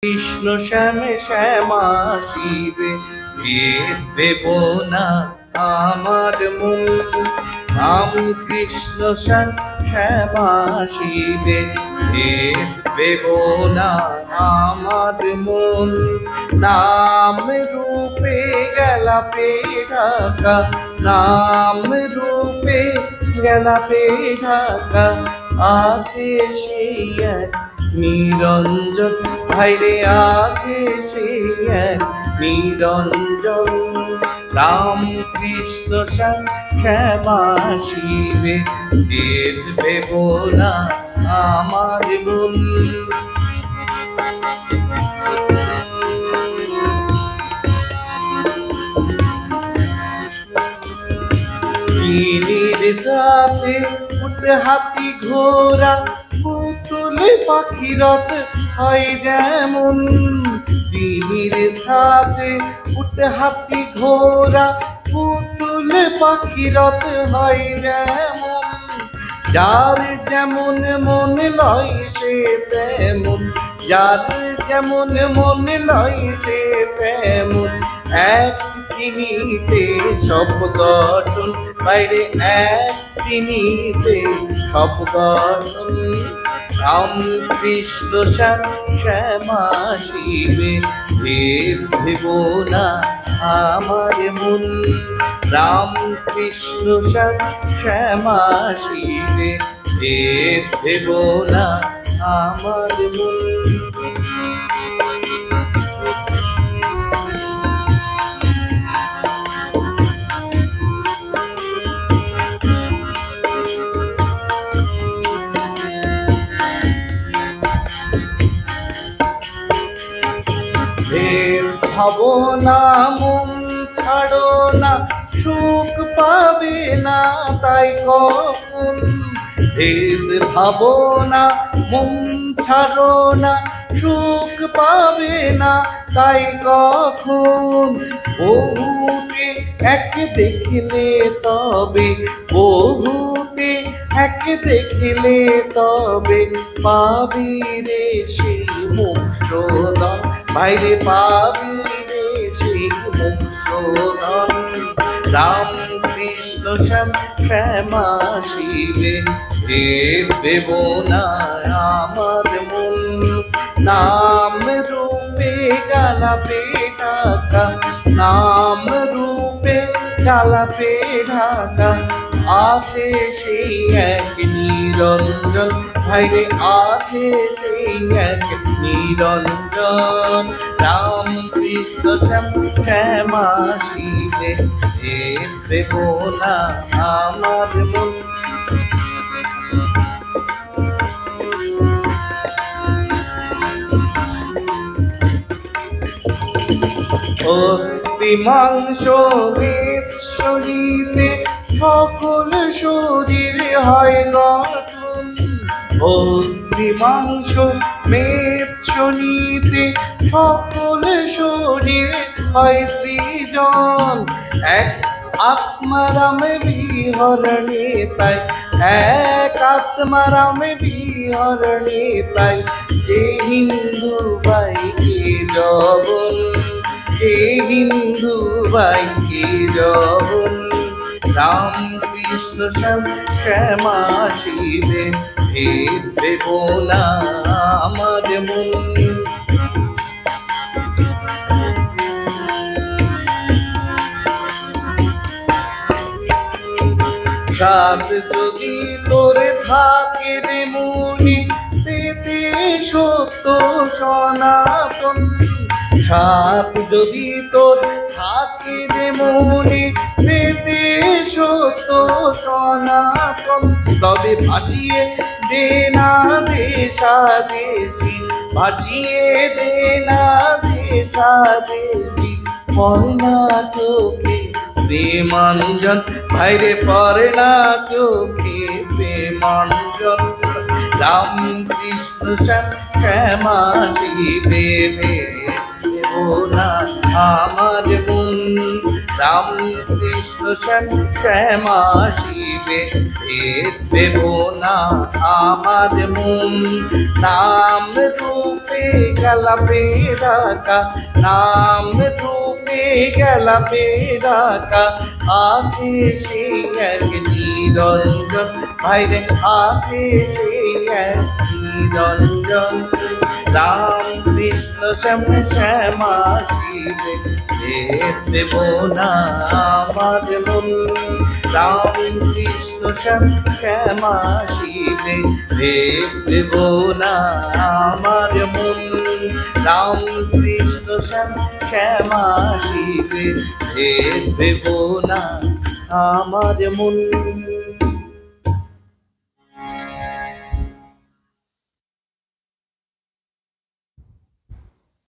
কৃষ্ণ শ্যামে শ্যামা শিবে ভেদ দেব না আমার মন। রাম কৃষ্ণ শ্যামা শিবে ভেদ দেব না আমার মন। নাম রূপে গেলাপে ঢাকা, নাম রূপে গেলাপে ঢাকা, আছে সেই এক নিরঞ্জন। ভাইরে আছে সেই এক নিরঞ্জন। রাম কৃষ্ণ শ্যামা শিবে ভেদ দেব না আমার মন। চিনির চাঁদে উঠে হাতি ঘোড়া, পুতুলে পাখি রথ হয় যেমন। চিনির ছাদে উঠে হাতি ঘোড়া, পুতুলে পাখি রথ হয় যেমন। যার যেমন মন লয় সে তেমন, যার যেমন মন লয় সে তেমন। এক চিনিতে সব গঠন, বাইরে এক চিনিতে সব গঠন। রাম কৃষ্ণ শ্যামা শিবে ভেদ দেব না আমার মন। রাম কৃষ্ণ শ্যামা শিবে ভেদ দেব না আমার মন। ভাবো না মন ছাড়ো না, সুখ পাবে না তাই কখন। ভেদ ভাবো না মন ছাড়ো না, সুখ পাবে না তাই কখন। বহুতে এক দেখিলে তবে, বহুতে এক দেখিলে তবে, পাবি রে সেই মোক্ষদান। বাইরে পাবি রে সেই মোক্ষদান। রাম কৃষ্ণ শ্যামা শিবে ভেদ দেব না আমার মন। নাম রূপে গেলাপে ঢাকা, নাম রূপে গেলাপে ঢাকা, আছে সেই এক নিরঞ্জন। ভাইরে আছে সেই এক নিরঞ্জন। রাম কৃষ্ণ শ্যামা শিবে ভেদ দেব না আমার মন। অস্থি মাংস মেদ শরীরে সকল শরীর হয় গঠন। অস্থি মাংস মেদ শরীরে সকল শরীরে হয় সৃজন। এক আত্মারামে বিহরণে তাই, এক আত্মারামে বিহরণে তাই, কে হিন্দু ভাই কে জবন, কে হিন্দু ভাই কে জবন। রাম কৃষ্ণ শ্যামা শিবে ভেদ দেব না আমার মন। সাত যদি তোরে থাকে রে মনি, পেতে সত্য সনাতন। সাত যদি তোর থাকে রে মনি, পেতে সত্য সনাতন। তবে ভাসিয়ে দে না দেশাদেশি, ভাসিয়ে দে না দেশাদেশি। পড়ে না চোখে প্রেমাঞ্জন, ভাইরে পড়ে না চোখে প্রেমাঞ্জন। রাম কৃষ্ণ শ্যামা শিবে ভেদ দেব না আমার মন। রাম কৃষ্ণ শ্যাম শ্যামা শিবে ভেদ দেব না আমার মন নাম রূপে গেলাপে রাখা নাম রূপে গেলাপে রাখা আছে সেই এক নিরঞ্জন ভাইরে আছে সেই এক নিরঞ্জন রাম কৃষ্ণ শ্যাম শ্যামা শিবে ভেদ দেব না আমার মন রাম কৃষ্ণ শ্যাম শ্যামা শিবে ভেদ দেব না আমার মন রাম কৃষ্ণ শ্যাম শ্যামা শিবে ভেদ দেব না আমার মন।